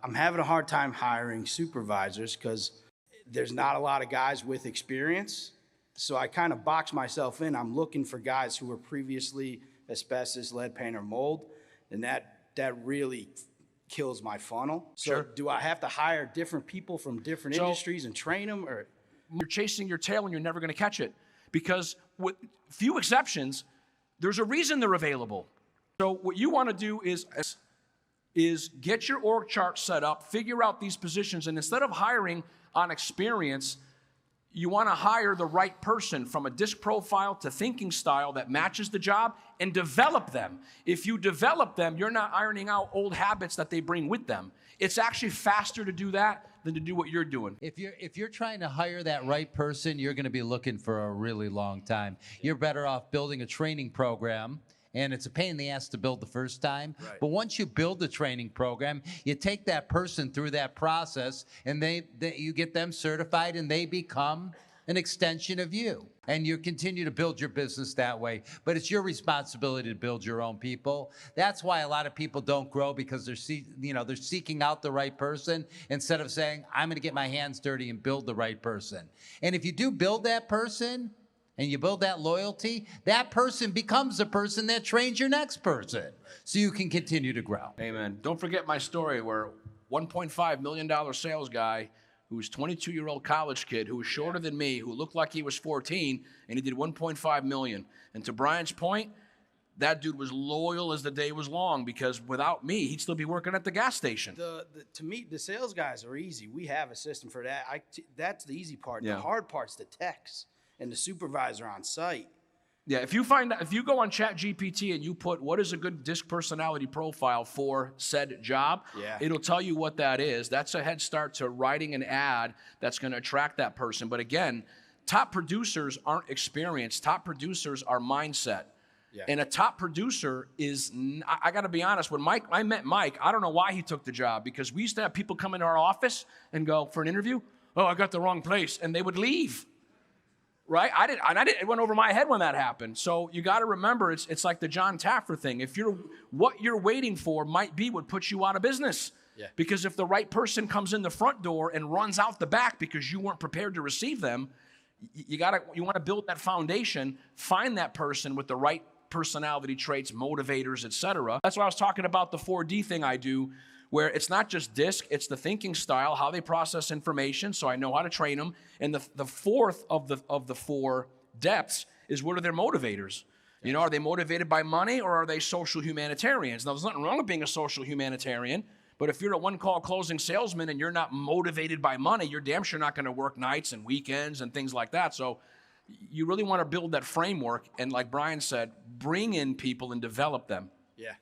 I'm having a hard time hiring supervisors because there's not a lot of guys with experience. So I kind of box myself in. I'm looking for guys who were previously asbestos, lead paint, or mold, and that really kills my funnel. So Sure. do I have to hire different people from different industries and train them, or? You're chasing your tail and you're never going to catch it, because with few exceptions, there's a reason they're available. So what you want to do is get your org chart set up, figure out these positions, and instead of hiring on experience, you want to hire the right person from a disc profile to thinking style that matches the job, and develop them. If you develop them, you're not ironing out old habits that they bring with them. It's actually faster to do that than to do what you're doing. If you're trying to hire that right person, you're going to be looking for a really long time. You're better off building a training program. And it's a pain in the ass to build the first time. Right. But once you build the training program, you take that person through that process, and you get them certified, and they become an extension of you. And you continue to build your business that way. But it's your responsibility to build your own people. That's why a lot of people don't grow, because they're seeking out the right person instead of saying, I'm going to get my hands dirty and build the right person. And if you do build that person, and you build that loyalty, that person becomes the person that trains your next person, so you can continue to grow. Amen. Don't forget my story where $1.5 million sales guy who's 22-year-old college kid who was shorter than me, who looked like he was 14, and he did 1.5 million. And to Brian's point, that dude was loyal as the day was long, because without me, he'd still be working at the gas station. To me, the sales guys are easy. We have a system for that. That's the easy part. Yeah. The hard part's the techs and the supervisor on site. Yeah, if you go on ChatGPT and you put what is a good disc personality profile for said job, it'll tell you what that is. That's a head start to writing an ad that's going to attract that person. But again, top producers aren't experienced. Top producers are mindset. Yeah. And a top producer is, I got to be honest, when I met Mike, I don't know why he took the job, because we used to have people come into our office and go for an interview, oh, I got the wrong place, and they would leave. Right? It went over my head when that happened. So you got to remember, it's like the John Taffer thing. What you're waiting for might be what puts you out of business. Yeah. Because if the right person comes in the front door and runs out the back because you weren't prepared to receive them, you want to build that foundation, find that person with the right personality traits, motivators, etc. That's why I was talking about the 4D thing I do, where it's not just disc, it's the thinking style, how they process information, so I know how to train them. And the fourth of the four depths is, what are their motivators? You know, are they motivated by money, or are they social humanitarians? Now, there's nothing wrong with being a social humanitarian, but if you're a one-call closing salesman and you're not motivated by money, you're damn sure not going to work nights and weekends and things like that. So you really want to build that framework, and like Brian said, bring in people and develop them. Yeah.